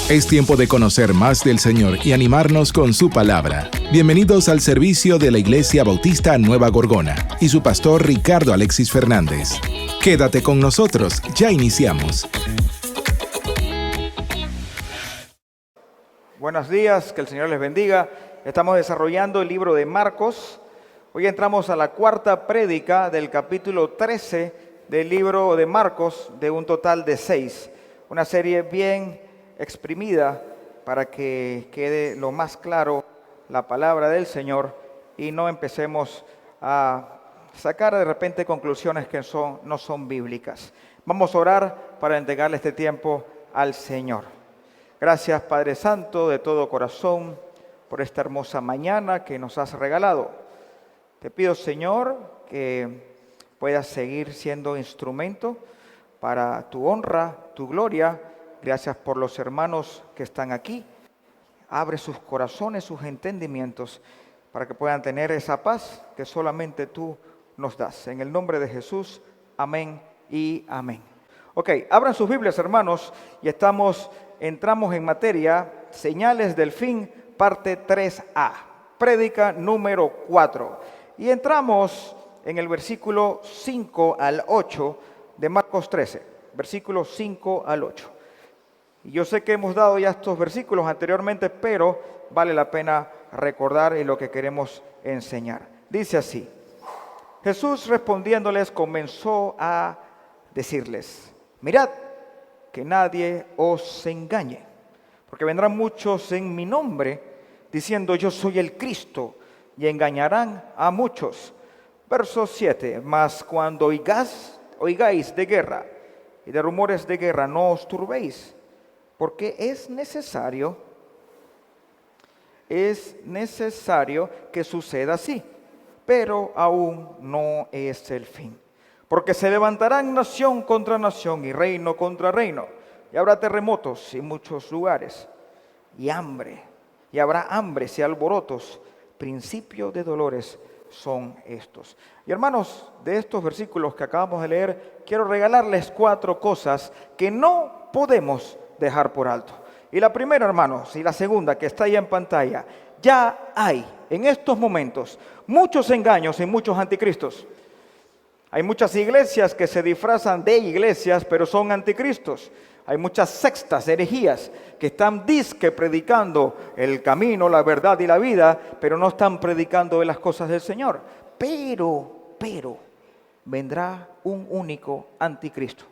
Es tiempo de conocer más del Señor y animarnos con su palabra. Bienvenidos al servicio de la Iglesia Bautista Nueva Gorgona y su pastor Ricardo Alexis Fernández. Quédate con nosotros, ya iniciamos. Buenos días, que el Señor les bendiga. Estamos desarrollando el libro de Marcos. Hoy entramos a la cuarta prédica del capítulo 13 del libro de Marcos, de un total de 6. Una serie bien exprimida para que quede lo más claro la palabra del Señor y no empecemos a sacar de repente conclusiones que no son bíblicas. Vamos a orar para entregarle este tiempo al Señor. Gracias, Padre Santo, de todo corazón, por esta hermosa mañana que nos has regalado. Te pido, Señor, que puedas seguir siendo instrumento para tu honra, tu gloria. Gracias por los hermanos que están aquí. Abre sus corazones, sus entendimientos, para que puedan tener esa paz que solamente tú nos das. En el nombre de Jesús, amén y amén. Ok, abran sus Biblias, hermanos, y entramos en materia, señales del fin, parte 3A, prédica número 4. Y entramos en el versículo 5 al 8 de Marcos 13, versículos 5 al 8. Y yo sé que hemos dado ya estos versículos anteriormente, pero vale la pena recordar lo que queremos enseñar. Dice así: Jesús respondiéndoles comenzó a decirles: mirad que nadie os engañe, porque vendrán muchos en mi nombre diciendo yo soy el Cristo, y engañarán a muchos. Verso 7, mas cuando oigáis de guerra y de rumores de guerra, no os turbéis, porque es necesario que suceda así, pero aún no es el fin. Porque se levantarán nación contra nación y reino contra reino, y habrá terremotos en muchos lugares, y habrá hambres y alborotos. Principio de dolores son estos. Y hermanos, de estos versículos que acabamos de leer, quiero regalarles 4 cosas que no podemos dejar por alto. Y la primera, hermanos, y la segunda que está ahí en pantalla: ya hay en estos momentos muchos engaños y muchos anticristos. Hay muchas iglesias que se disfrazan de iglesias, pero son anticristos. Hay muchas sectas, herejías, que están predicando el camino, la verdad y la vida, pero no están predicando de las cosas del Señor. Pero vendrá un único anticristo.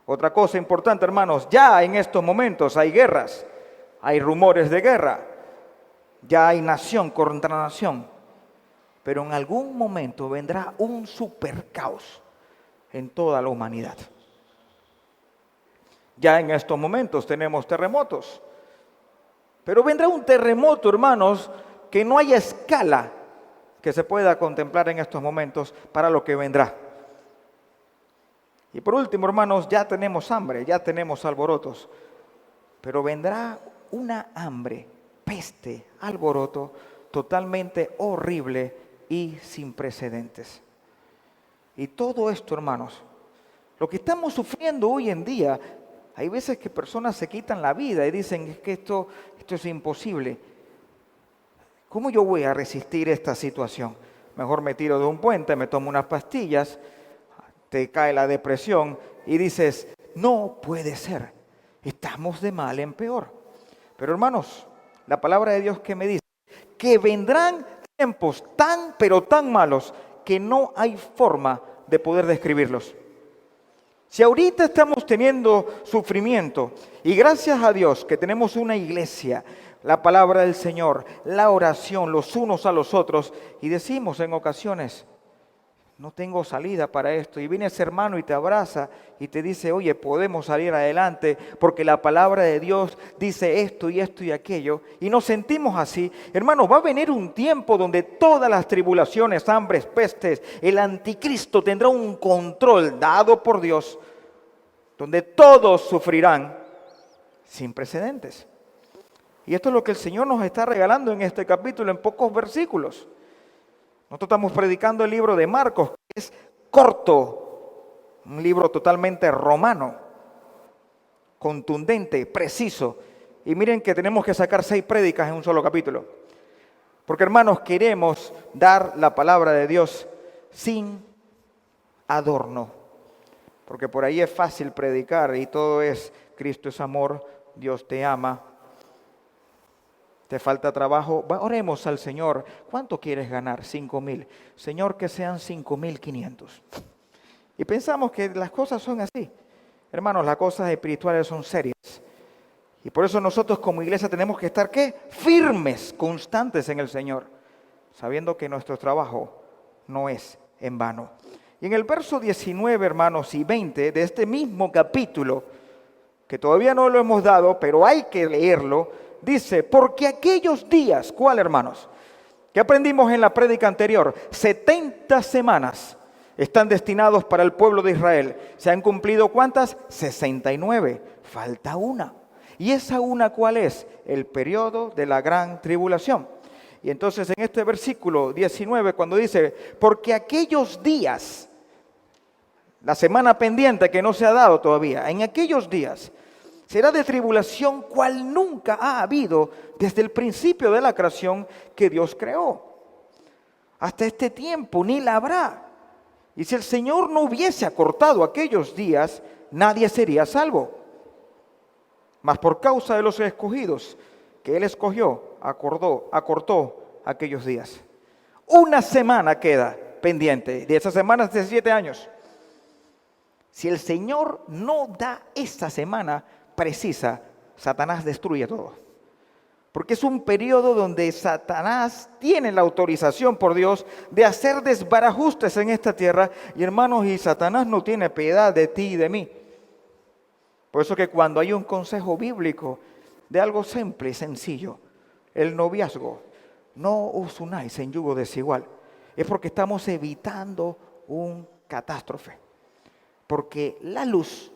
Otra cosa importante, hermanos, ya en estos momentos hay guerras, hay rumores de guerra, ya hay nación contra nación, pero en algún momento vendrá un super caos en toda la humanidad. Ya en estos momentos tenemos terremotos, pero vendrá un terremoto, hermanos, que no hay escala que se pueda contemplar en estos momentos para lo que vendrá. Y por último, hermanos, ya tenemos hambre, ya tenemos alborotos, pero vendrá una hambre, peste, alboroto totalmente horrible y sin precedentes. Y todo esto, hermanos, lo que estamos sufriendo hoy en día, hay veces que personas se quitan la vida y dicen es que esto es imposible. ¿Cómo yo voy a resistir esta situación? Mejor me tiro de un puente, me tomo unas pastillas, te cae la depresión y dices, no puede ser, estamos de mal en peor. Pero hermanos, la palabra de Dios que me dice que vendrán tiempos pero tan malos que no hay forma de poder describirlos. Si ahorita estamos teniendo sufrimiento y gracias a Dios que tenemos una iglesia, la palabra del Señor, la oración los unos a los otros, y decimos en ocasiones, no tengo salida para esto, y viene ese hermano y te abraza y te dice, oye, podemos salir adelante porque la palabra de Dios dice esto y esto y aquello, y nos sentimos así. Hermanos, va a venir un tiempo donde todas las tribulaciones, hambres, pestes, el anticristo tendrá un control dado por Dios, donde todos sufrirán sin precedentes. Y esto es lo que el Señor nos está regalando en este capítulo, en pocos versículos. Nosotros estamos predicando el libro de Marcos, que es corto, un libro totalmente romano, contundente, preciso. Y miren que tenemos que sacar 6 prédicas en un solo capítulo. Porque hermanos, queremos dar la palabra de Dios sin adorno. Porque por ahí es fácil predicar y todo es Cristo es amor, Dios te ama. ¿Te falta trabajo? Oremos al Señor. ¿Cuánto quieres ganar? 5,000. Señor, que sean 5,500. Y pensamos que las cosas son así. Hermanos, las cosas espirituales son serias. Y por eso nosotros como iglesia tenemos que estar, ¿qué? Firmes, constantes en el Señor, sabiendo que nuestro trabajo no es en vano. Y en el verso 19, hermanos, y 20 de este mismo capítulo, que todavía no lo hemos dado, pero hay que leerlo, dice, porque aquellos días, ¿cuál, hermanos? ¿Qué aprendimos en la prédica anterior? 70 semanas están destinados para el pueblo de Israel. ¿Se han cumplido cuántas? 69. Falta una. ¿Y esa una cuál es? El periodo de la gran tribulación. Y entonces en este versículo 19, cuando dice, porque aquellos días, la semana pendiente que no se ha dado todavía, en aquellos días, será de tribulación cual nunca ha habido desde el principio de la creación que Dios creó. Hasta este tiempo ni la habrá. Y si el Señor no hubiese acortado aquellos días, nadie sería salvo. Mas por causa de los escogidos que Él escogió, acortó aquellos días. Una semana queda pendiente de esas semanas de 7 años. Si el Señor no da esta semana precisa, Satanás destruye todo. Porque es un periodo donde Satanás tiene la autorización por Dios de hacer desbarajustes en esta tierra. Y hermanos, y Satanás no tiene piedad de ti y de mí. Por eso que cuando hay un consejo bíblico de algo simple y sencillo, el noviazgo, no os unáis en yugo desigual, es porque estamos evitando un catástrofe. Porque la luz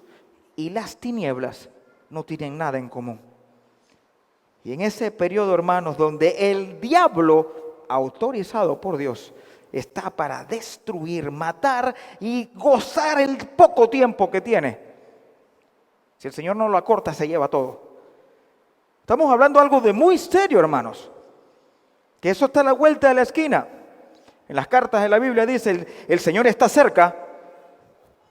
y las tinieblas no tienen nada en común. Y en ese periodo, hermanos, donde el diablo, autorizado por Dios, está para destruir, matar y gozar el poco tiempo que tiene. Si el Señor no lo acorta, se lleva todo. Estamos hablando de algo de muy serio, hermanos. Que eso está a la vuelta de la esquina. En las cartas de la Biblia dice, el Señor está cerca.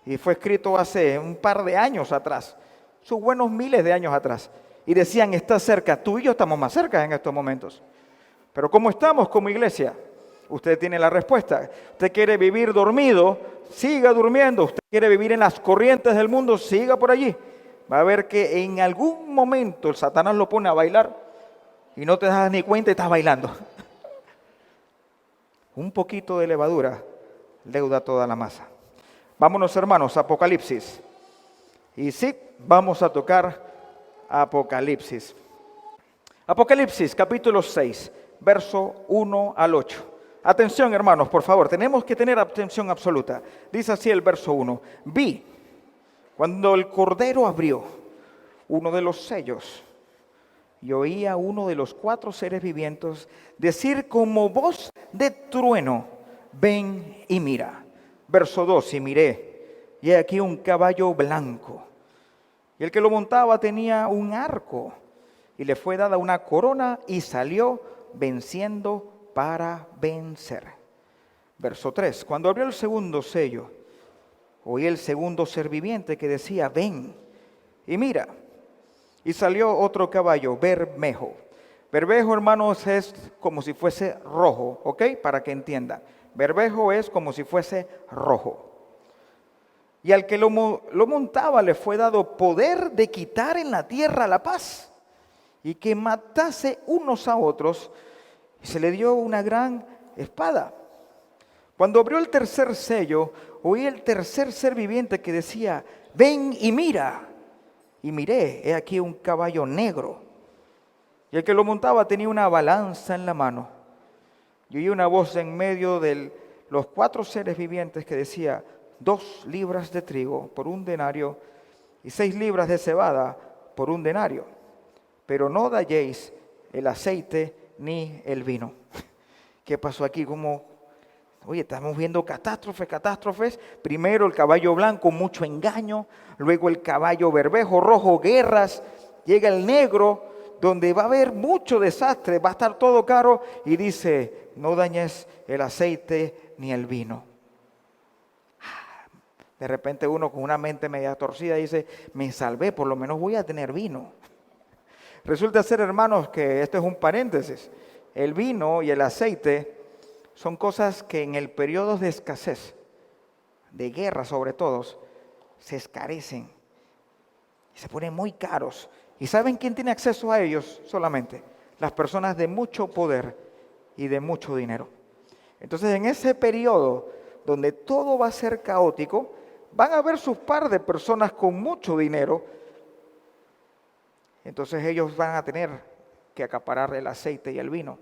Y fue escrito hace un par de años atrás. Sus buenos miles de años atrás. Y decían, está cerca. Tú y yo estamos más cerca en estos momentos. Pero ¿cómo estamos como iglesia? Usted tiene la respuesta. Usted quiere vivir dormido, siga durmiendo. Usted quiere vivir en las corrientes del mundo, siga por allí. Va a ver que en algún momento el Satanás lo pone a bailar y no te das ni cuenta y estás bailando. Un poquito de levadura leuda toda la masa. Vámonos, hermanos, a Apocalipsis. Y sí, vamos a tocar Apocalipsis. Apocalipsis, capítulo 6, verso 1 al 8. Atención, hermanos, por favor, tenemos que tener atención absoluta. Dice así el verso 1. Vi, cuando el Cordero abrió uno de los sellos, y oí a uno de los 4 seres vivientes decir como voz de trueno, ven y mira. Verso 2, y miré, y he aquí un caballo blanco, y el que lo montaba tenía un arco, y le fue dada una corona, y salió venciendo para vencer. Verso 3, cuando abrió el segundo sello, oí el segundo ser viviente que decía, ven y mira. Y salió otro caballo, bermejo. Bermejo, hermanos, es como si fuese rojo, ¿ok? Para que entiendan. Bermejo es como si fuese rojo. Y al que lo montaba le fue dado poder de quitar en la tierra la paz y que matase unos a otros. Y se le dio una gran espada. Cuando abrió el tercer sello, oí el tercer ser viviente que decía, ven y mira. Y miré, he aquí un caballo negro. Y el que lo montaba tenía una balanza en la mano. Y oí una voz en medio de los 4 seres vivientes que decía, 2 libras de trigo por 1 denario y 6 libras de cebada por 1 denario. Pero no dalléis el aceite ni el vino. ¿Qué pasó aquí? Oye, estamos viendo catástrofes. Primero el caballo blanco, mucho engaño. Luego el caballo bermejo, rojo, guerras. Llega el negro, donde va a haber mucho desastre, va a estar todo caro, y dice, no dañes el aceite ni el vino. De repente uno con una mente media torcida dice, me salvé, por lo menos voy a tener vino. Resulta ser, hermanos, que esto es un paréntesis. El vino y el aceite son cosas que en el periodo de escasez, de guerra sobre todo, se escarecen y se ponen muy caros. ¿Y saben quién tiene acceso a ellos solamente? Las personas de mucho poder y de mucho dinero. Entonces, en ese periodo donde todo va a ser caótico, van a haber sus par de personas con mucho dinero. Entonces ellos van a tener que acaparar el aceite y el vino.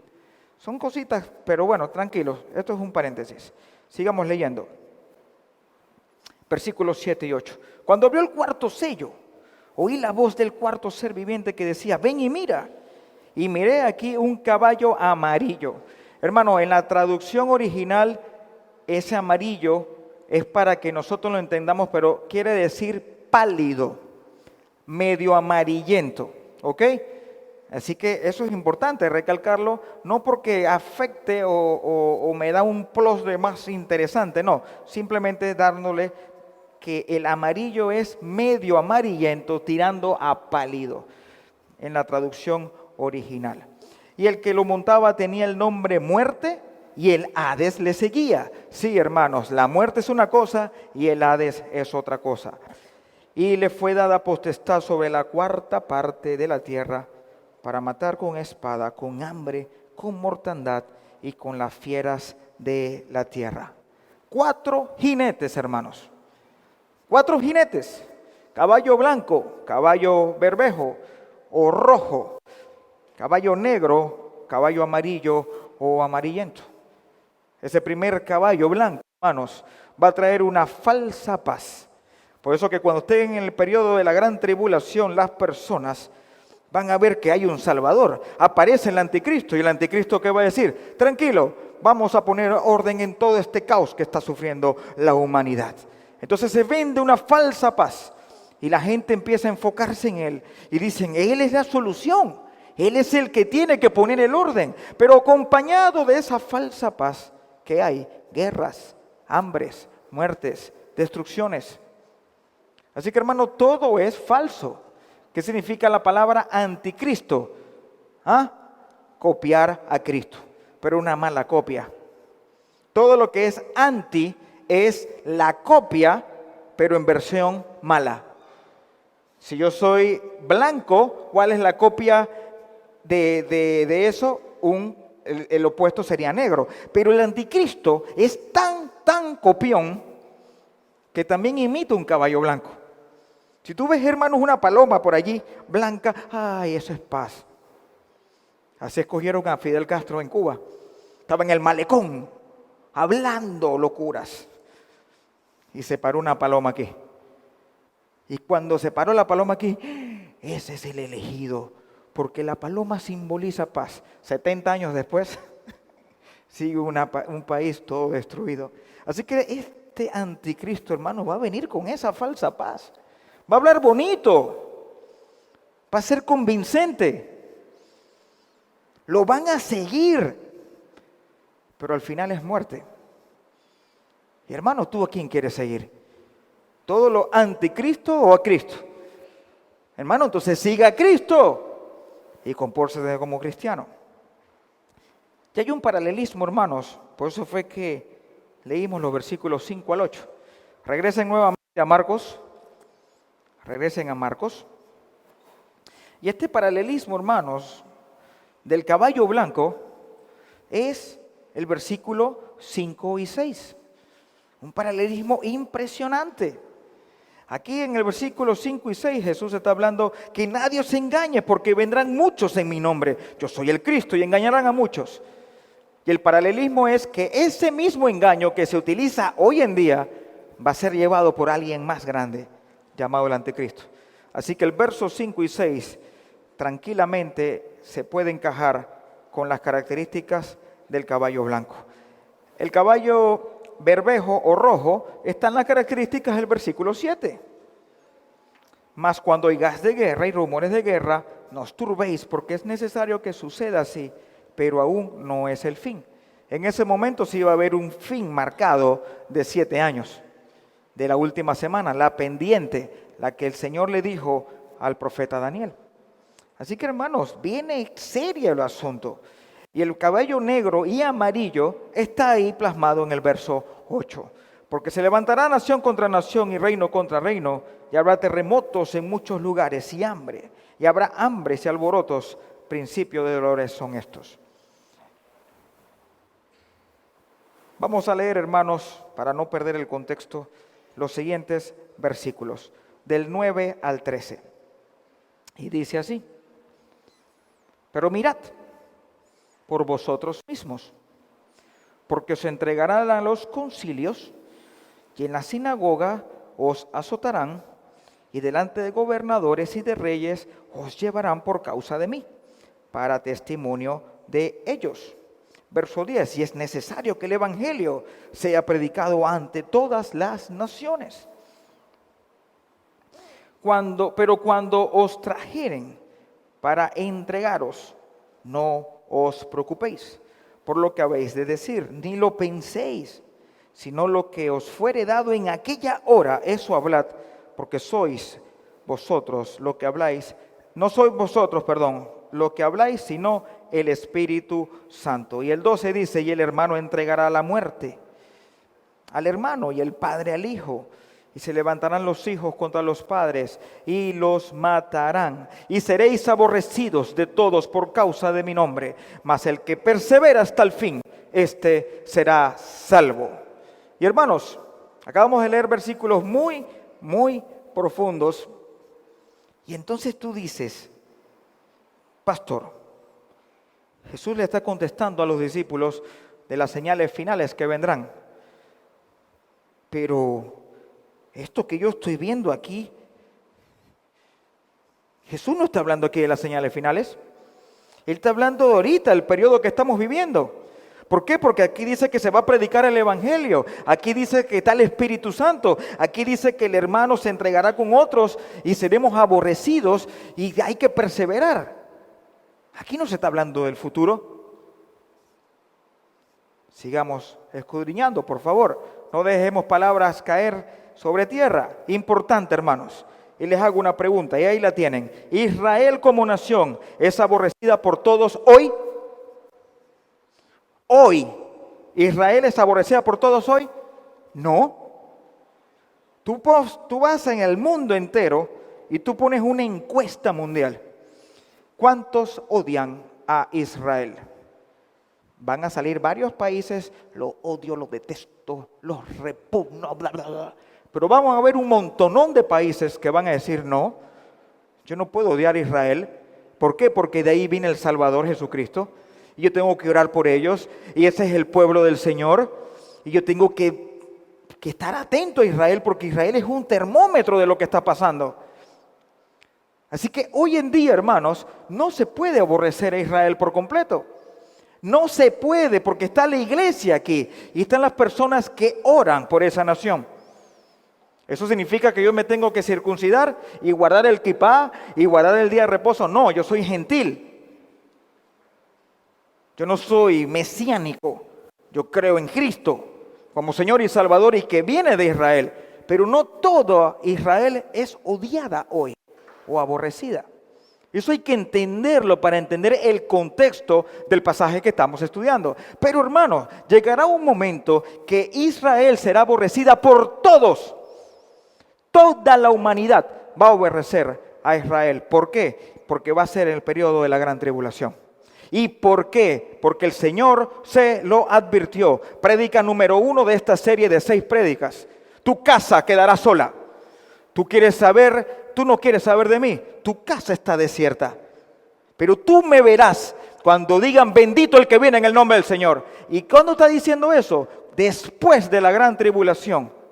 Son cositas, pero bueno, tranquilos, esto es un paréntesis. Sigamos leyendo. Versículos 7 y 8. Cuando abrió el cuarto sello, oí la voz del cuarto ser viviente que decía, ven y mira. Y miré aquí un caballo amarillo. Hermano, en la traducción original, ese amarillo es para que nosotros lo entendamos, pero quiere decir pálido, medio amarillento, ¿ok? Así que eso es importante recalcarlo, no porque afecte o me da un plus de más interesante, no, simplemente dándole que el amarillo es medio amarillento tirando a pálido en la traducción original. Y el que lo montaba tenía el nombre Muerte y el Hades le seguía. Sí, hermanos, la muerte es una cosa y el Hades es otra cosa. Y le fue dada potestad sobre la cuarta parte de la tierra para matar con espada, con hambre, con mortandad y con las fieras de la tierra. 4 jinetes, hermanos. 4 jinetes. Caballo blanco, caballo bermejo o rojo, caballo negro, caballo amarillo o amarillento. Ese primer caballo blanco, hermanos, va a traer una falsa paz. Por eso que cuando estén en el periodo de la gran tribulación, las personas van a ver que hay un Salvador. Aparece el anticristo y el anticristo ¿qué va a decir? Tranquilo, vamos a poner orden en todo este caos que está sufriendo la humanidad. Entonces se vende una falsa paz y la gente empieza a enfocarse en él y dicen, él es la solución, él es el que tiene que poner el orden. Pero acompañado de esa falsa paz que hay guerras, hambres, muertes, destrucciones. Así que, hermano, todo es falso. ¿Qué significa la palabra anticristo? Copiar a Cristo, pero una mala copia. Todo lo que es anti es la copia, pero en versión mala. Si yo soy blanco, ¿cuál es la copia de eso? El opuesto sería negro. Pero el anticristo es tan copión que también imita un caballo blanco. Si tú ves, hermanos, una paloma por allí, blanca, ¡ay, eso es paz! Así escogieron a Fidel Castro en Cuba. Estaba en el malecón, hablando locuras. Y se paró una paloma aquí. Y cuando se paró la paloma aquí, ese es el elegido. Porque la paloma simboliza paz. 70 años después, sigue un país todo destruido. Así que este anticristo, hermano, va a venir con esa falsa paz. Va a hablar bonito, va a ser convincente, lo van a seguir, pero al final es muerte. Y hermano, ¿tú a quién quieres seguir? ¿Todo lo anticristo o a Cristo? Hermano, entonces siga a Cristo y compórtese como cristiano. Y hay un paralelismo, hermanos, por eso fue que leímos los versículos 5 al 8. Regresen nuevamente a Marcos. Regresen a Marcos. Y este paralelismo, hermanos, del caballo blanco es el versículo 5 y 6. Un paralelismo impresionante. Aquí en el versículo 5 y 6 Jesús está hablando que nadie os engañe porque vendrán muchos en mi nombre. Yo soy el Cristo y engañarán a muchos. Y el paralelismo es que ese mismo engaño que se utiliza hoy en día va a ser llevado por alguien más grande, llamado el anticristo. Así que el verso 5 y 6 tranquilamente se puede encajar con las características del caballo blanco. El caballo bermejo o rojo está en las características del versículo 7. Mas cuando oigas de guerra y rumores de guerra, no os turbéis, porque es necesario que suceda así, pero aún no es el fin. En ese momento sí iba a haber un fin marcado de 7 años, de la última semana, la pendiente, la que el Señor le dijo al profeta Daniel. Así que, hermanos, viene serio el asunto. Y el caballo negro y amarillo está ahí plasmado en el verso 8. Porque se levantará nación contra nación y reino contra reino, y habrá terremotos en muchos lugares y hambre. Y habrá hambres y alborotos, principio de dolores son estos. Vamos a leer, hermanos, para no perder el contexto, los siguientes versículos, del 9 al 13. Y dice así: pero mirad por vosotros mismos, porque os entregarán a los concilios, y en la sinagoga os azotarán, y delante de gobernadores y de reyes os llevarán por causa de mí, para testimonio de ellos. Verso 10, y es necesario que el evangelio sea predicado ante todas las naciones. Pero cuando os trajeren para entregaros, no os preocupéis por lo que habéis de decir, ni lo penséis, sino lo que os fuere dado en aquella hora, eso hablad, porque sois vosotros lo que habláis, no sois vosotros, lo que habláis, sino el Espíritu Santo. Y el 12 dice, y el hermano entregará la muerte al hermano y el padre al hijo. Y se levantarán los hijos contra los padres y los matarán. Y seréis aborrecidos de todos por causa de mi nombre. Mas el que persevera hasta el fin, este será salvo. Y hermanos, acabamos de leer versículos muy, muy profundos. Y entonces tú dices, pastor, Jesús le está contestando a los discípulos de las señales finales que vendrán. Pero esto que yo estoy viendo aquí, Jesús no está hablando aquí de las señales finales. Él está hablando de ahorita, el periodo que estamos viviendo. ¿Por qué? Porque aquí dice que se va a predicar el evangelio. Aquí dice que está el Espíritu Santo. Aquí dice que el hermano se entregará con otros y seremos aborrecidos y hay que perseverar. Aquí no se está hablando del futuro. Sigamos escudriñando, por favor. No dejemos palabras caer sobre tierra. Importante, hermanos. Y les hago una pregunta, y ahí la tienen. ¿Israel como nación es aborrecida por todos hoy? Hoy. ¿Israel es aborrecida por todos hoy? No. Tú vas en el mundo entero y tú pones una encuesta mundial. ¿Cuántos odian a Israel? Van a salir varios países, lo odio, lo detesto, lo repugno, bla, bla, bla. Pero vamos a ver un montonón de países que van a decir, no, yo no puedo odiar a Israel. ¿Por qué? Porque de ahí viene el Salvador Jesucristo. Y yo tengo que orar por ellos. Y ese es el pueblo del Señor. Y yo tengo que estar atento a Israel, porque Israel es un termómetro de lo que está pasando. Así que hoy en día, hermanos, no se puede aborrecer a Israel por completo. No se puede, porque está la iglesia aquí y están las personas que oran por esa nación. ¿Eso significa que yo me tengo que circuncidar y guardar el kipá y guardar el día de reposo? No, yo soy gentil. Yo no soy mesiánico. Yo creo en Cristo como Señor y Salvador y que viene de Israel. Pero no todo Israel es odiada hoy o aborrecida. Eso hay que entenderlo para entender el contexto del pasaje que estamos estudiando. Pero hermanos, llegará un momento que Israel será aborrecida por todos. Toda la humanidad va a aborrecer a Israel. ¿Por qué? Porque va a ser el periodo de la gran tribulación. ¿Y por qué? Porque el Señor se lo advirtió. Prédica número 1 de esta serie de 6 prédicas. Tu casa quedará sola. Tú no quieres saber de mí. Tu casa está desierta. Pero tú me verás cuando digan bendito el que viene en el nombre del Señor. ¿Y cuándo está diciendo eso? Después de la gran tribulación.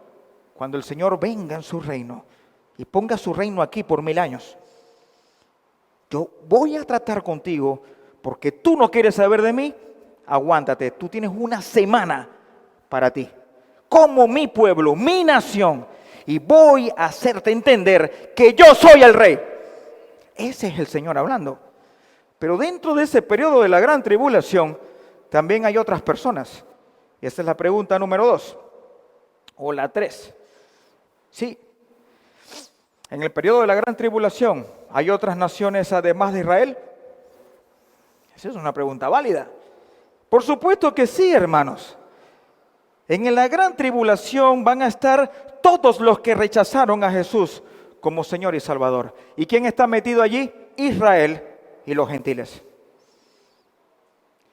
Cuando el Señor venga en su reino y ponga su reino aquí por 1000 años. Yo voy a tratar contigo porque tú no quieres saber de mí. Aguántate, tú tienes una semana para ti. Como mi pueblo, mi nación. Y voy a hacerte entender que yo soy el rey. Ese es el Señor hablando. Pero dentro de ese periodo de la gran tribulación, también hay otras personas. Y esa es la pregunta número 2, o la 3. Sí, en el periodo de la gran tribulación, ¿hay otras naciones además de Israel? Esa es una pregunta válida. Por supuesto que sí, hermanos. En la gran tribulación van a estar todos los que rechazaron a Jesús como Señor y Salvador. ¿Y quién está metido allí? Israel y los gentiles.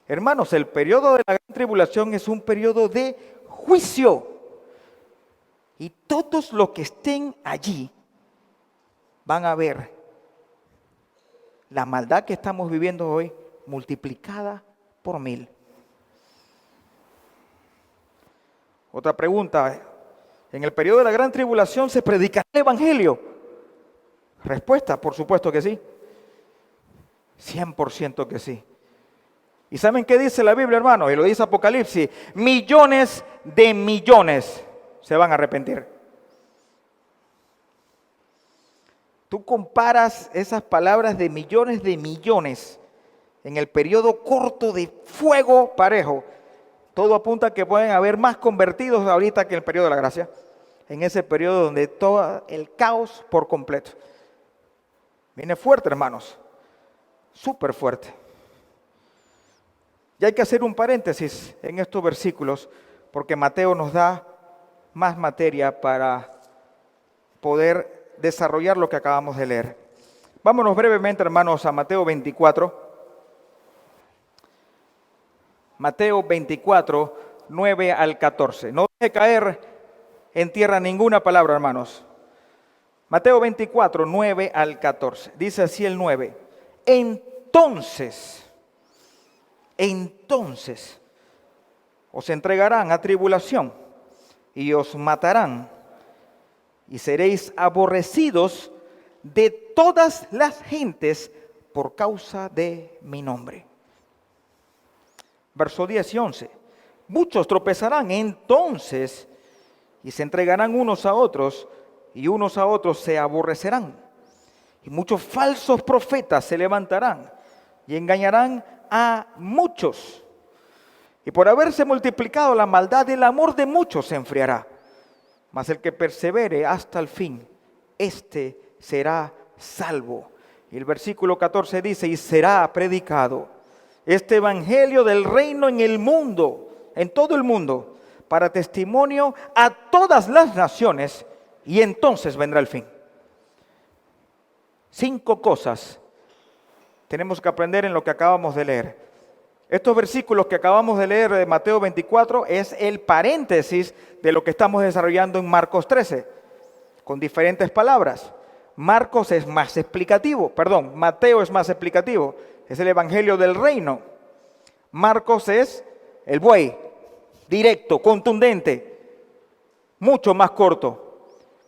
Hermanos, el periodo de la gran tribulación es un periodo de juicio. Y todos los que estén allí van a ver la maldad que estamos viviendo hoy multiplicada por 1000. Otra pregunta, ¿en el periodo de la gran tribulación se predicará el evangelio? Respuesta, por supuesto que sí. 100% que sí. ¿Y saben qué dice la Biblia, hermano? Y lo dice Apocalipsis, millones de millones se van a arrepentir. Tú comparas esas palabras de millones en el periodo corto de fuego parejo. Todo apunta a que pueden haber más convertidos ahorita que en el periodo de la gracia. En ese periodo donde todo el caos por completo. Viene fuerte, hermanos. Súper fuerte. Y hay que hacer un paréntesis en estos versículos porque Mateo nos da más materia para poder desarrollar lo que acabamos de leer. Vámonos brevemente, hermanos, a Mateo 24. Mateo 24, 9 al 14. No deje caer en tierra ninguna palabra, hermanos. Mateo 24, 9 al 14. Dice así el 9. Entonces, os entregarán a tribulación y os matarán y seréis aborrecidos de todas las gentes por causa de mi nombre. Verso 10 y 11. Muchos tropezarán entonces y se entregarán unos a otros y unos a otros se aborrecerán. Y muchos falsos profetas se levantarán y engañarán a muchos. Y por haberse multiplicado la maldad, el amor de muchos se enfriará. Mas el que persevere hasta el fin, éste será salvo. Y el versículo 14 dice, y será predicado este evangelio del reino en el mundo, en todo el mundo, para testimonio a todas las naciones, y entonces vendrá el fin. 5 cosas tenemos que aprender en lo que acabamos de leer. Estos versículos que acabamos de leer de Mateo 24 es el paréntesis de lo que estamos desarrollando en Marcos 13, con diferentes palabras. Marcos es más explicativo, Mateo es más explicativo, es el evangelio del reino. Marcos es el buey, directo, contundente, mucho más corto.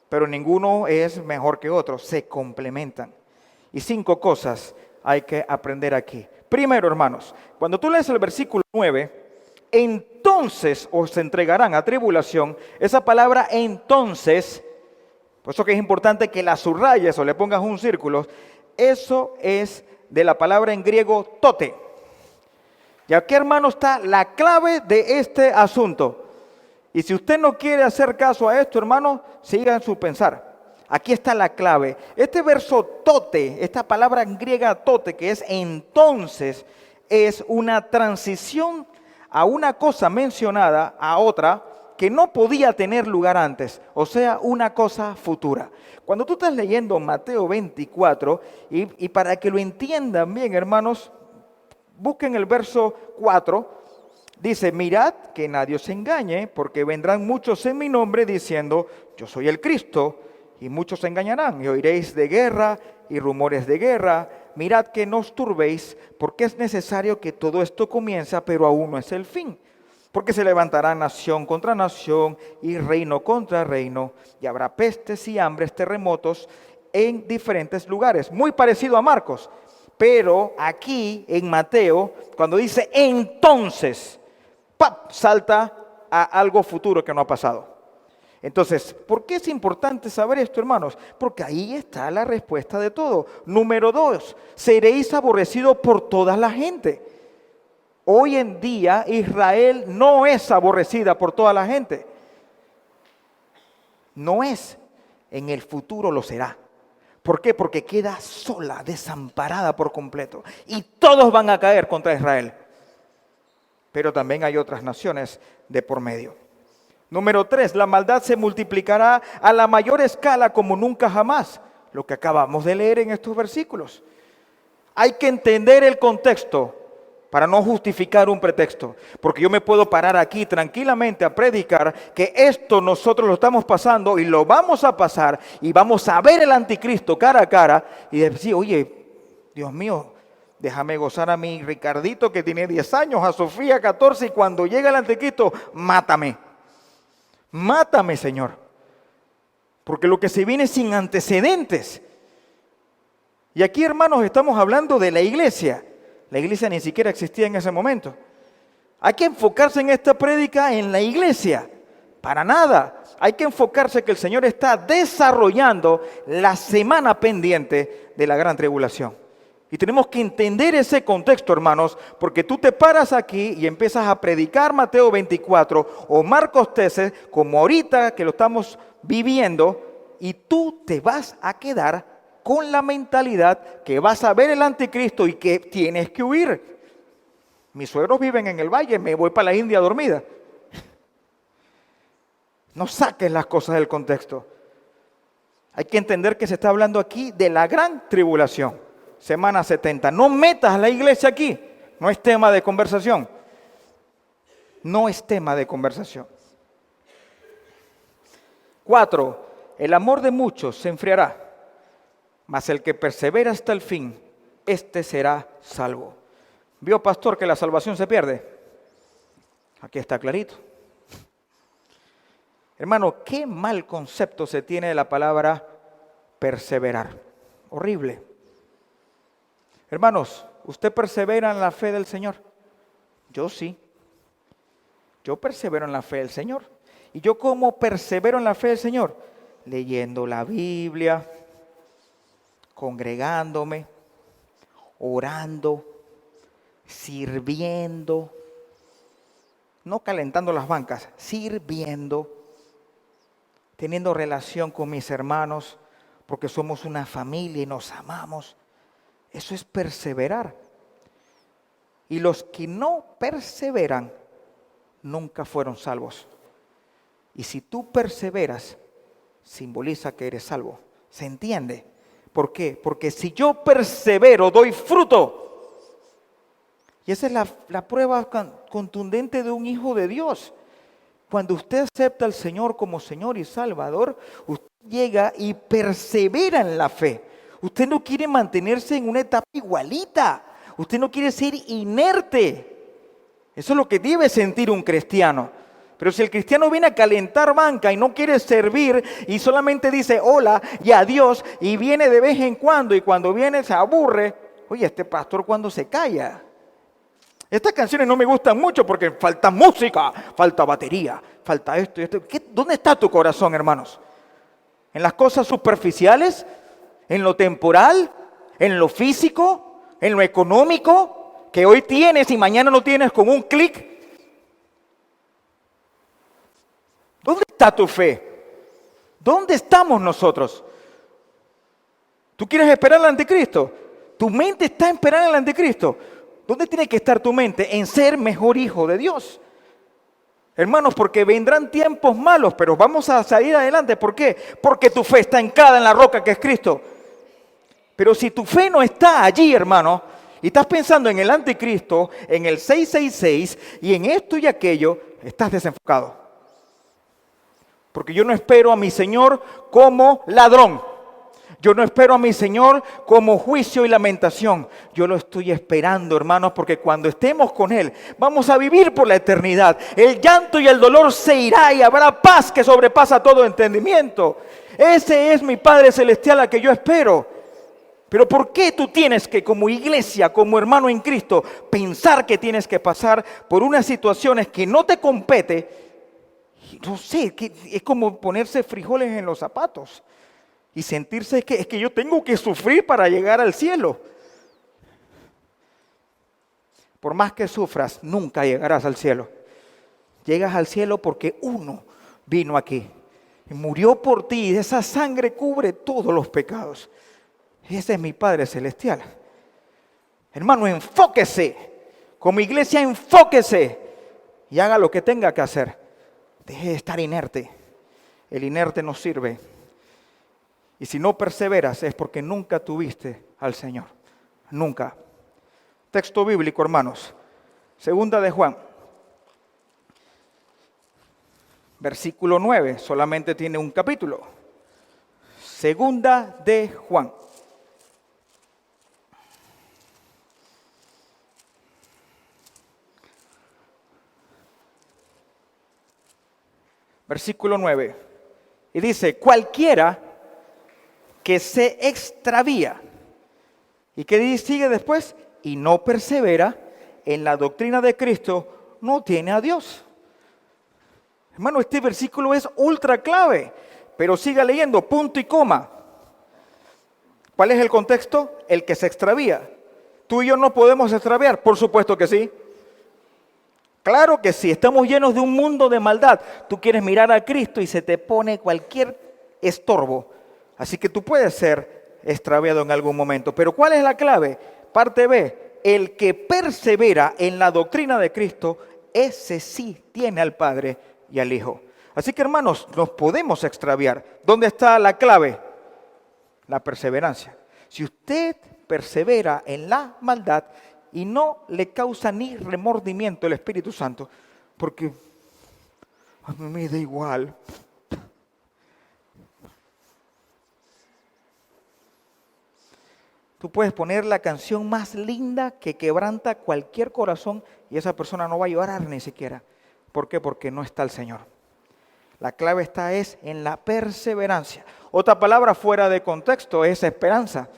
Pero ninguno es mejor que otro, se complementan. Y 5 cosas hay que aprender aquí. Primero, hermanos, cuando tú lees el versículo 9, entonces os entregarán a tribulación, esa palabra entonces, por eso que es importante que la subrayes o le pongas un círculo, eso es de la palabra en griego tote. Y aquí, hermano, está la clave de este asunto. Y si usted no quiere hacer caso a esto, hermano, siga en su pensar. Aquí está la clave. Este verso tote, esta palabra griega tote, que es entonces, es una transición a una cosa mencionada a otra que no podía tener lugar antes, o sea, una cosa futura. Cuando tú estás leyendo Mateo 24, y para que lo entiendan bien, hermanos, busquen el verso 4. Dice, mirad que nadie os engañe, porque vendrán muchos en mi nombre diciendo, yo soy el Cristo, y muchos se engañarán, y oiréis de guerra y rumores de guerra. Mirad que no os turbéis, porque es necesario que todo esto comienza, pero aún no es el fin. Porque se levantará nación contra nación y reino contra reino, y habrá pestes y hambres, terremotos en diferentes lugares. Muy parecido a Marcos, pero aquí en Mateo, cuando dice entonces, ¡pap!, salta a algo futuro que no ha pasado. Entonces, ¿por qué es importante saber esto, hermanos? Porque ahí está la respuesta de todo. Número 2, seréis aborrecidos por toda la gente. Hoy en día Israel no es aborrecida por toda la gente. No es. En el futuro lo será. ¿Por qué? Porque queda sola, desamparada por completo. Y todos van a caer contra Israel. Pero también hay otras naciones de por medio. Número 3, la maldad se multiplicará a la mayor escala como nunca jamás. Lo que acabamos de leer en estos versículos. Hay que entender el contexto para no justificar un pretexto. Porque yo me puedo parar aquí tranquilamente a predicar que esto nosotros lo estamos pasando y lo vamos a pasar y vamos a ver el anticristo cara a cara y decir, oye, Dios mío, déjame gozar a mi Ricardito que tiene 10 años, a Sofía 14 y cuando llega el anticristo, mátame. Mátame, Señor. Porque lo que se viene sin antecedentes. Y aquí, hermanos, estamos hablando de la iglesia. La iglesia ni siquiera existía en ese momento. Hay que enfocarse en esta prédica en la iglesia. Para nada. Hay que enfocarse que el Señor está desarrollando la semana pendiente de la gran tribulación. Y tenemos que entender ese contexto, hermanos, porque tú te paras aquí y empiezas a predicar Mateo 24 o Marcos 13, como ahorita que lo estamos viviendo, y tú te vas a quedar con la mentalidad que vas a ver el anticristo y que tienes que huir. Mis suegros viven en el valle, me voy para la India dormida. No saques las cosas del contexto. Hay que entender que se está hablando aquí de la gran tribulación, semana 70. No metas la iglesia aquí, no es tema de conversación. No es tema de conversación. 4. El amor de muchos se enfriará, mas el que persevera hasta el fin, éste será salvo. ¿Vio, pastor, que la salvación se pierde? Aquí está clarito. Hermano, qué mal concepto se tiene de la palabra perseverar. Horrible. Hermanos, ¿usted persevera en la fe del Señor? Yo sí. Yo persevero en la fe del Señor. ¿Y yo cómo persevero en la fe del Señor? Leyendo la Biblia, congregándome, orando, sirviendo, no calentando las bancas, sirviendo, teniendo relación con mis hermanos, porque somos una familia y nos amamos. Eso es perseverar. Y los que no perseveran, nunca fueron salvos. Y si tú perseveras, simboliza que eres salvo. ¿Se entiende? ¿Por qué? Porque si yo persevero, doy fruto. Y esa es la prueba contundente de un hijo de Dios. Cuando usted acepta al Señor como Señor y Salvador, usted llega y persevera en la fe. Usted no quiere mantenerse en una etapa igualita. Usted no quiere ser inerte. Eso es lo que debe sentir un cristiano. Pero si el cristiano viene a calentar banca y no quiere servir y solamente dice hola y adiós y viene de vez en cuando y cuando viene se aburre, oye, este pastor cuando se calla. Estas canciones no me gustan mucho porque falta música, falta batería, falta esto y esto. ¿Dónde está tu corazón, hermanos? ¿En las cosas superficiales? ¿En lo temporal? ¿En lo físico? ¿En lo económico? Que hoy tienes y mañana no tienes con un clic. ¿Dónde está tu fe? ¿Dónde estamos nosotros? ¿Tú quieres esperar al anticristo? Tu mente está esperando al anticristo. ¿Dónde tiene que estar tu mente? En ser mejor hijo de Dios. Hermanos, porque vendrán tiempos malos, pero vamos a salir adelante. ¿Por qué? Porque tu fe está anclada en la roca que es Cristo. Pero si tu fe no está allí, hermano, y estás pensando en el anticristo, en el 666 y en esto y aquello, estás desenfocado. Porque yo no espero a mi Señor como ladrón. Yo no espero a mi Señor como juicio y lamentación. Yo lo estoy esperando, hermanos, porque cuando estemos con Él, vamos a vivir por la eternidad. El llanto y el dolor se irá y habrá paz que sobrepasa todo entendimiento. Ese es mi Padre Celestial a que yo espero. Pero ¿por qué tú tienes que, como iglesia, como hermano en Cristo, pensar que tienes que pasar por unas situaciones que no te compete Y no sé, es como ponerse frijoles en los zapatos y sentirse es que yo tengo que sufrir para llegar al cielo. Por más que sufras, nunca llegarás al cielo. Llegas al cielo porque uno vino aquí y murió por ti, y esa sangre cubre todos los pecados. Ese es mi Padre Celestial. Hermano, enfóquese. Como iglesia, enfóquese y haga lo que tenga que hacer. Deje de estar inerte. El inerte no sirve. Y si no perseveras es porque nunca tuviste al Señor. Nunca. Texto bíblico, hermanos. Segunda de Juan. Versículo 9. Solamente tiene un capítulo. Segunda de Juan. Versículo 9. Y dice, cualquiera que se extravía. ¿Y qué sigue después? Y no persevera en la doctrina de Cristo, no tiene a Dios. Hermano, este versículo es ultra clave, pero siga leyendo, punto y coma. ¿Cuál es el contexto? El que se extravía. ¿Tú y yo no podemos extraviar? Por supuesto que sí. Claro que sí, estamos llenos de un mundo de maldad. Tú quieres mirar a Cristo y se te pone cualquier estorbo. Así que tú puedes ser extraviado en algún momento. Pero ¿cuál es la clave? Parte B, el que persevera en la doctrina de Cristo, ese sí tiene al Padre y al Hijo. Así que hermanos, nos podemos extraviar. ¿Dónde está la clave? La perseverancia. Si usted persevera en la maldad y no le causa ni remordimiento el Espíritu Santo, porque a mí me da igual. Tú puedes poner la canción más linda que quebranta cualquier corazón y esa persona no va a llorar ni siquiera. ¿Por qué? Porque no está el Señor. La clave es en la perseverancia. Otra palabra fuera de contexto es esperanza.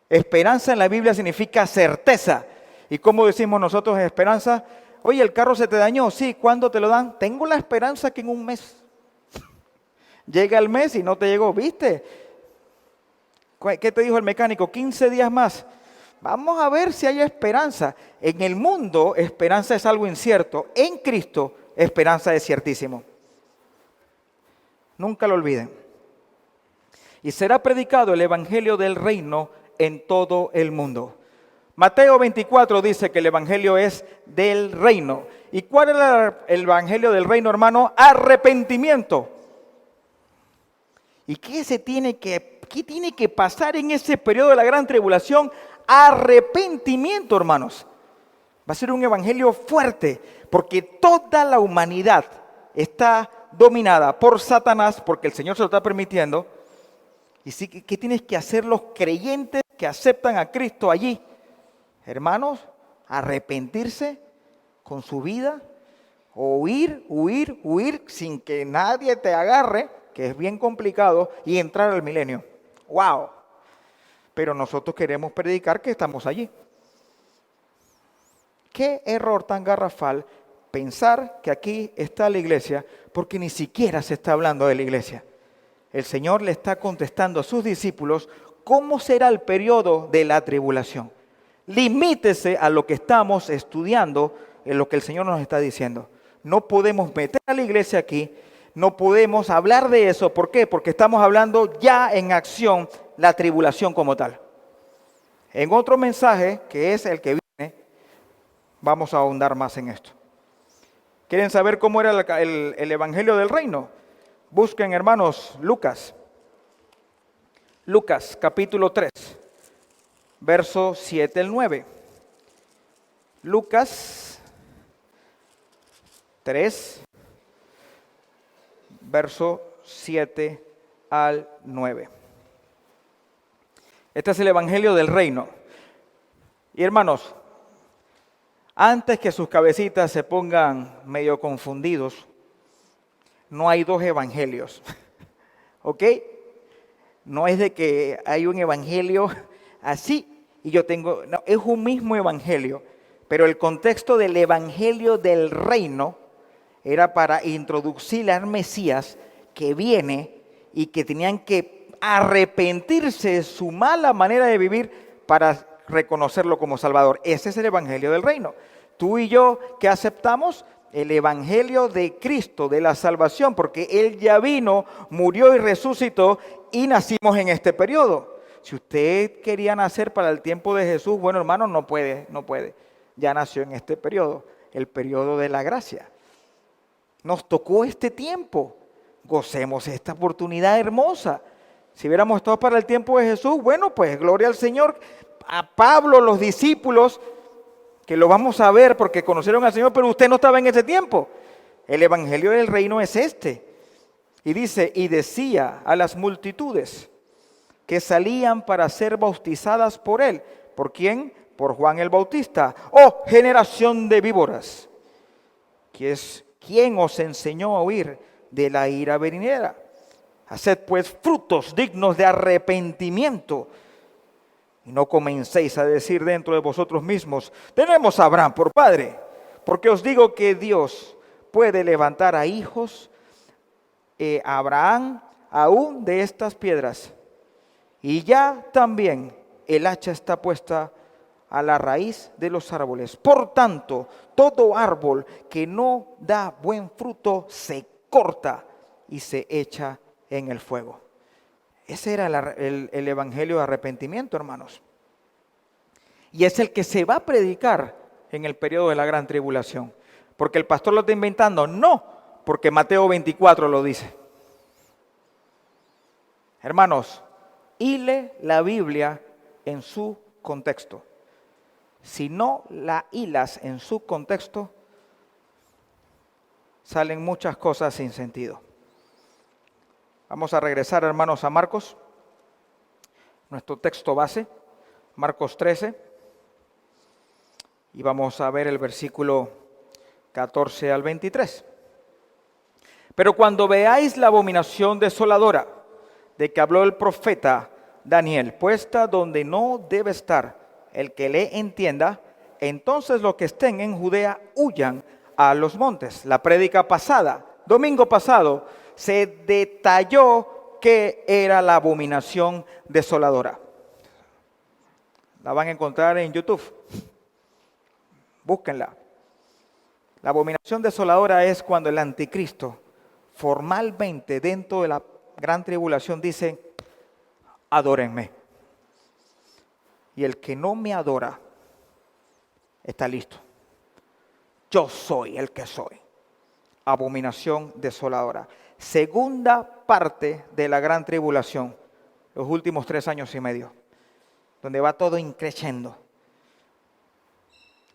Esperanza en la Biblia significa certeza. ¿Y cómo decimos nosotros esperanza? Oye, el carro se te dañó. Sí, ¿cuándo te lo dan? Tengo la esperanza que en un mes. Llega el mes y no te llegó, ¿viste? ¿Qué te dijo el mecánico? 15 días más. Vamos a ver si hay esperanza. En el mundo, esperanza es algo incierto. En Cristo, esperanza es ciertísimo. Nunca lo olviden. Y será predicado el evangelio del reino en todo el mundo. Mateo 24 dice que el evangelio es del reino. ¿Y cuál es el evangelio del reino, hermano? Arrepentimiento. ¿Y qué tiene que pasar en ese periodo de la gran tribulación? Arrepentimiento, hermanos. Va a ser un evangelio fuerte, porque toda la humanidad está dominada por Satanás, porque el Señor se lo está permitiendo. ¿Y sí, qué tienes que hacer los creyentes que aceptan a Cristo allí? Hermanos, arrepentirse con su vida, huir sin que nadie te agarre, que es bien complicado, y entrar al milenio. ¡Wow! Pero nosotros queremos predicar que estamos allí. Qué error tan garrafal pensar que aquí está la iglesia, porque ni siquiera se está hablando de la iglesia. El Señor le está contestando a sus discípulos cómo será el periodo de la tribulación. Limítese a lo que estamos estudiando, en lo que el Señor nos está diciendo. No podemos meter a la iglesia aquí, no podemos hablar de eso. ¿Por qué? Porque estamos hablando ya en acción la tribulación como tal. En otro mensaje, que es el que viene, vamos a ahondar más en esto. ¿Quieren saber cómo era el evangelio del reino? Busquen, hermanos, Lucas. Lucas, capítulo 3, verso 7 al 9. Lucas 3, verso 7 al 9. Este es el evangelio del reino. Y hermanos, antes que sus cabecitas se pongan medio confundidos, no hay dos evangelios, ¿ok? No es de que hay un evangelio así y yo tengo, no, es un mismo evangelio, pero el contexto del evangelio del reino era para introducir al Mesías que viene y que tenían que arrepentirse de su mala manera de vivir para reconocerlo como Salvador. Ese es el Evangelio del Reino. Tú y yo, ¿qué aceptamos? El Evangelio de Cristo, de la salvación, porque Él ya vino, murió y resucitó y nacimos en este periodo. Si usted quería nacer para el tiempo de Jesús, bueno, hermano, no puede. Ya nació en este periodo, el periodo de la gracia. Nos tocó este tiempo. Gocemos esta oportunidad hermosa. Si hubiéramos estado para el tiempo de Jesús, bueno, pues gloria al Señor. A Pablo, los discípulos, que lo vamos a ver porque conocieron al Señor, pero usted no estaba en ese tiempo. El Evangelio del Reino es este. Y dice, y decía a las multitudes que salían para ser bautizadas por él. ¿Por quién? Por Juan el Bautista. ¡Oh, generación de víboras! ¿Quién os enseñó a huir de la ira venidera? Haced pues frutos dignos de arrepentimiento. Y no comencéis a decir dentro de vosotros mismos, tenemos a Abraham por padre. Porque os digo que Dios puede levantar a hijos a Abraham aún de estas piedras. Y ya también el hacha está puesta a la raíz de los árboles. Por tanto, todo árbol que no da buen fruto se corta y se echa en el fuego. Ese era el evangelio de arrepentimiento, hermanos. Y es el que se va a predicar en el periodo de la gran tribulación. Porque el pastor lo está inventando. No, porque Mateo 24 lo dice. Hermanos, hile la Biblia en su contexto. Si no la hilas en su contexto, salen muchas cosas sin sentido. Vamos a regresar, hermanos, a Marcos, nuestro texto base, Marcos 13, y vamos a ver el versículo 14 al 23. Pero cuando veáis la abominación desoladora de que habló el profeta Daniel, puesta donde no debe estar, el que le entienda, entonces los que estén en Judea huyan a los montes. La prédica pasada, domingo pasado, se detalló qué era la abominación desoladora. La van a encontrar en YouTube. Búsquenla. La abominación desoladora es cuando el anticristo formalmente dentro de la gran tribulación dice, adórenme. Y el que no me adora está listo. Yo soy el que soy. Abominación desoladora. Segunda parte de la gran tribulación, los últimos 3 años y medio, donde va todo increciendo.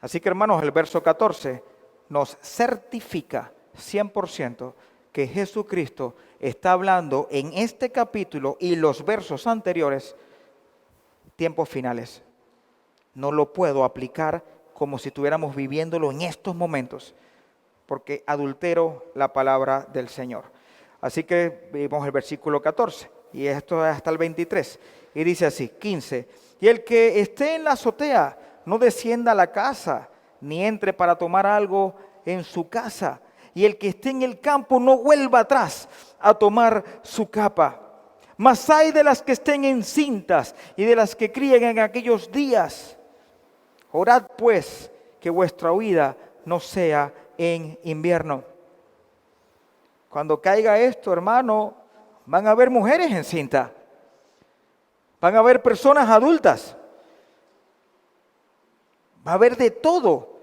Así que, hermanos, el verso 14 nos certifica 100% que Jesucristo está hablando en este capítulo y los versos anteriores, tiempos finales. No lo puedo aplicar como si estuviéramos viviéndolo en estos momentos, porque adultero la palabra del Señor. Así que vimos el versículo 14, y esto es hasta el 23, y dice así, 15, y el que esté en la azotea no descienda a la casa, ni entre para tomar algo en su casa, y el que esté en el campo no vuelva atrás a tomar su capa. Mas hay de las que estén encintas y de las que críen en aquellos días. Orad pues que vuestra huida no sea en invierno. Cuando caiga esto, hermano, van a haber mujeres encintas. Van a haber personas adultas. Va a haber de todo.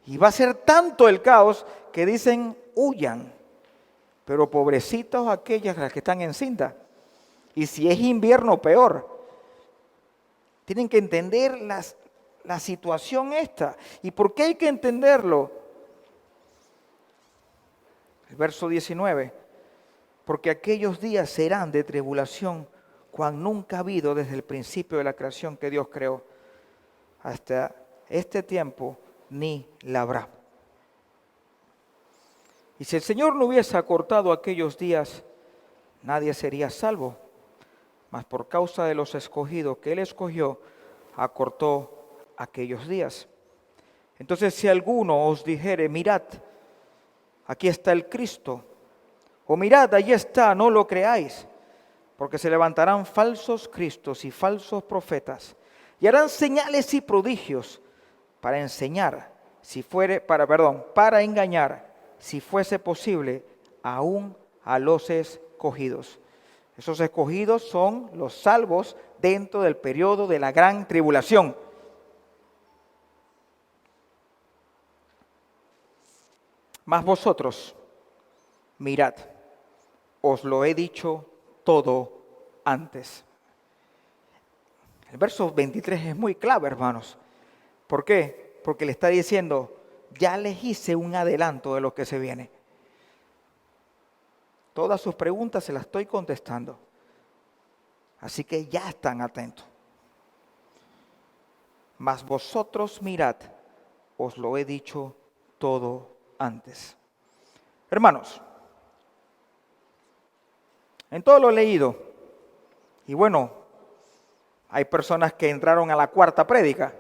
Y va a ser tanto el caos que dicen huyan. Pero pobrecitos aquellas las que están encintas. Y si es invierno, peor. Tienen que entender la situación esta. ¿Y por qué hay que entenderlo? El verso 19. Porque aquellos días serán de tribulación, cual nunca ha habido desde el principio de la creación que Dios creó. Hasta este tiempo ni la habrá. Y si el Señor no hubiese acortado aquellos días, nadie sería salvo. Mas por causa de los escogidos que Él escogió, acortó aquellos días. Entonces, si alguno os dijere, mirad, aquí está el Cristo. O mirad, allí está, no lo creáis, porque se levantarán falsos cristos y falsos profetas, y harán señales y prodigios para para engañar, si fuese posible, aún a los escogidos. Esos escogidos son los salvos dentro del periodo de la gran tribulación. Mas vosotros, mirad, os lo he dicho todo antes. El verso 23 es muy clave, hermanos. ¿Por qué? Porque le está diciendo, ya les hice un adelanto de lo que se viene. Todas sus preguntas se las estoy contestando. Así que ya están atentos. Mas vosotros mirad, os lo he dicho todo antes. Hermanos, en todo lo leído, y bueno, hay personas que entraron a la cuarta prédica.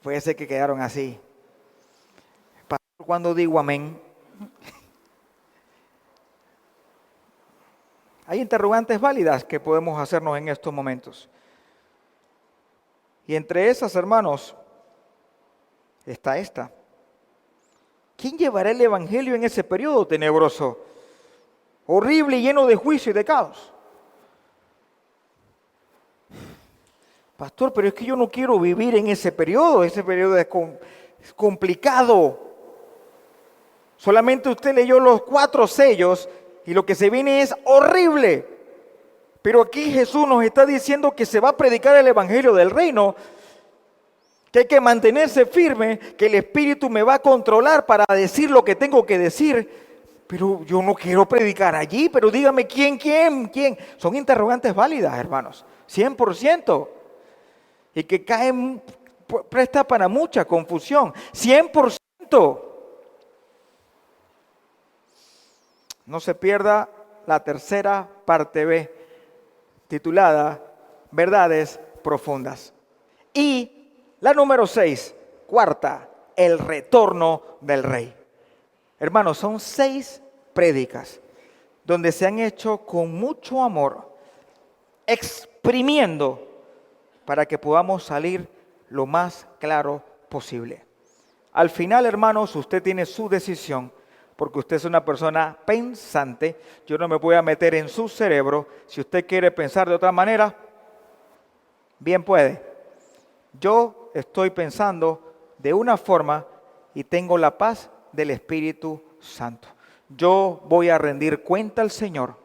Puede ser que quedaron así. Pastor, cuando digo amén, hay interrogantes válidas que podemos hacernos en estos momentos. Y entre esas, hermanos, está esta. ¿Quién llevará el evangelio en ese periodo tenebroso, horrible y lleno de juicio y de caos? Pastor, pero es que yo no quiero vivir en ese periodo es complicado. Solamente usted leyó los 4 sellos y lo que se viene es horrible. Pero aquí Jesús nos está diciendo que se va a predicar el evangelio del reino, que hay que mantenerse firme, que el Espíritu me va a controlar para decir lo que tengo que decir. Pero yo no quiero predicar allí, pero dígame quién. Son interrogantes válidas, hermanos, 100%. Y que presta para mucha confusión, 100%. No se pierda la tercera parte B, titulada Verdades Profundas. Y la número 6, cuarta, el retorno del Rey. Hermanos, son 6 prédicas donde se han hecho con mucho amor, exprimiendo para que podamos salir lo más claro posible. Al final, hermanos, usted tiene su decisión, porque usted es una persona pensante. Yo no me voy a meter en su cerebro. Si usted quiere pensar de otra manera, bien puede. Yo estoy pensando de una forma y tengo la paz del Espíritu Santo. Yo voy a rendir cuenta al Señor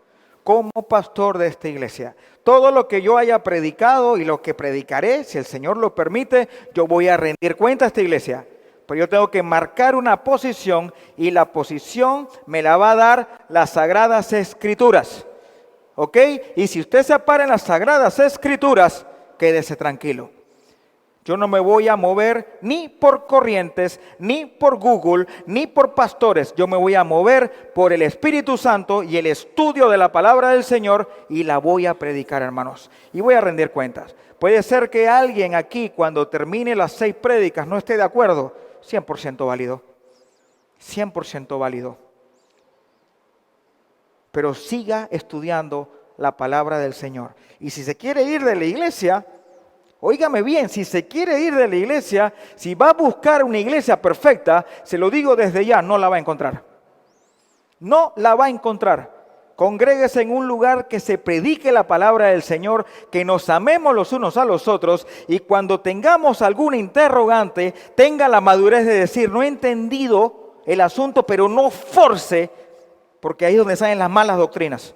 como pastor de esta iglesia. Todo lo que yo haya predicado y lo que predicaré, si el Señor lo permite, yo voy a rendir cuenta a esta iglesia. Pero yo tengo que marcar una posición y la posición me la va a dar las Sagradas Escrituras. ¿Ok? Y si usted se para en las Sagradas Escrituras, quédese tranquilo. Yo no me voy a mover ni por corrientes, ni por Google, ni por pastores. Yo me voy a mover por el Espíritu Santo y el estudio de la palabra del Señor y la voy a predicar, hermanos. Y voy a rendir cuentas. Puede ser que alguien aquí, cuando termine las 6 prédicas, no esté de acuerdo. 100% válido. 100% válido. Pero siga estudiando la palabra del Señor. Y si se quiere ir de la iglesia, óigame bien, si se quiere ir de la iglesia, si va a buscar una iglesia perfecta, se lo digo desde ya, no la va a encontrar. No la va a encontrar. Congréguese en un lugar que se predique la palabra del Señor, que nos amemos los unos a los otros y cuando tengamos algún interrogante, tenga la madurez de decir, no he entendido el asunto, pero no force, porque ahí es donde salen las malas doctrinas.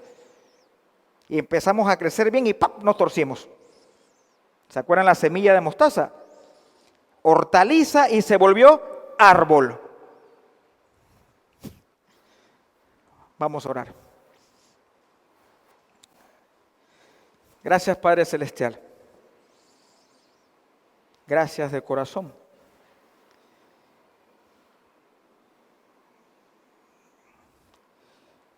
Y empezamos a crecer bien y ¡pap!, nos torcimos. ¿Se acuerdan la semilla de mostaza? Hortaliza y se volvió árbol. Vamos a orar. Gracias, Padre Celestial. Gracias de corazón.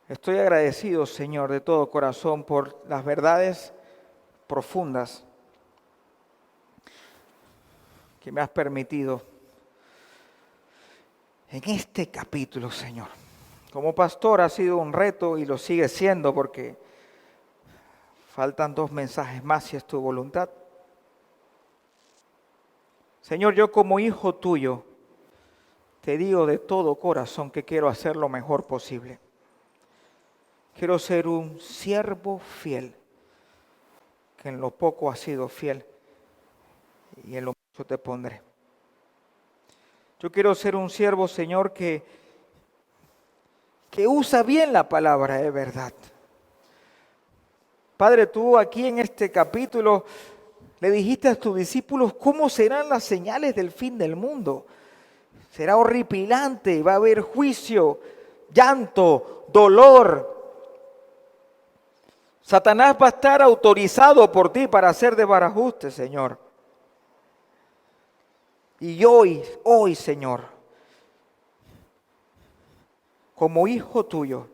Estoy agradecido, Señor, de todo corazón por las verdades profundas que me has permitido en este capítulo, Señor. Como pastor ha sido un reto y lo sigue siendo porque faltan 2 mensajes más si es tu voluntad. Señor, yo como hijo tuyo te digo de todo corazón que quiero hacer lo mejor posible. Quiero ser un siervo fiel, que en lo poco has sido fiel y en lo mucho te pondré. Yo quiero ser un siervo, Señor, que usa bien la palabra de verdad. Padre, tú aquí en este capítulo le dijiste a tus discípulos cómo serán las señales del fin del mundo. Será horripilante, va a haber juicio, llanto, dolor. Satanás va a estar autorizado por ti para hacer desbarajuste, Señor. Y hoy, Señor, como hijo tuyo,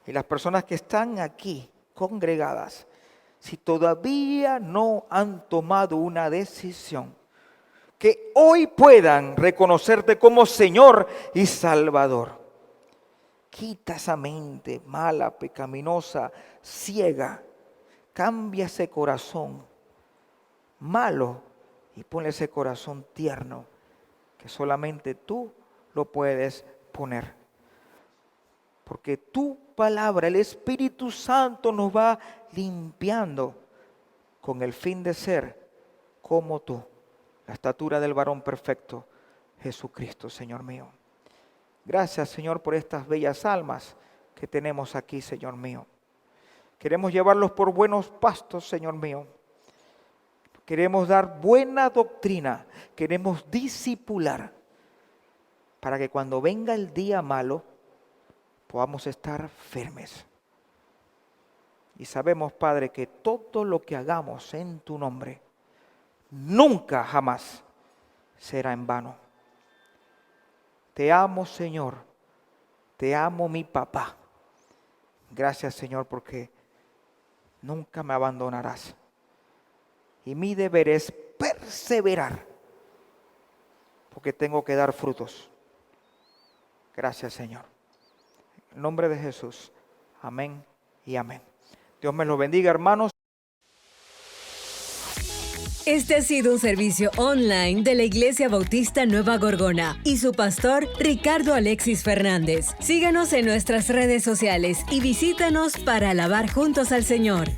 y las personas que están aquí congregadas, si todavía no han tomado una decisión, que hoy puedan reconocerte como Señor y Salvador. Quita esa mente mala, pecaminosa, ciega. Cambia ese corazón malo y ponle ese corazón tierno que solamente tú lo puedes poner. Porque tu palabra, el Espíritu Santo nos va limpiando con el fin de ser como tú. La estatura del varón perfecto, Jesucristo, Señor mío. Gracias, Señor, por estas bellas almas que tenemos aquí, Señor mío. Queremos llevarlos por buenos pastos, Señor mío. Queremos dar buena doctrina, queremos discipular, para que cuando venga el día malo, podamos estar firmes. Y sabemos, Padre, que todo lo que hagamos en tu nombre, nunca jamás será en vano. Te amo, Señor. Te amo, mi papá. Gracias, Señor, porque nunca me abandonarás. Y mi deber es perseverar, porque tengo que dar frutos. Gracias, Señor. En el nombre de Jesús. Amén y amén. Dios me los bendiga, hermanos. Este ha sido un servicio online de la Iglesia Bautista Nueva Gorgona y su pastor Ricardo Alexis Fernández. Síganos en nuestras redes sociales y visítanos para alabar juntos al Señor.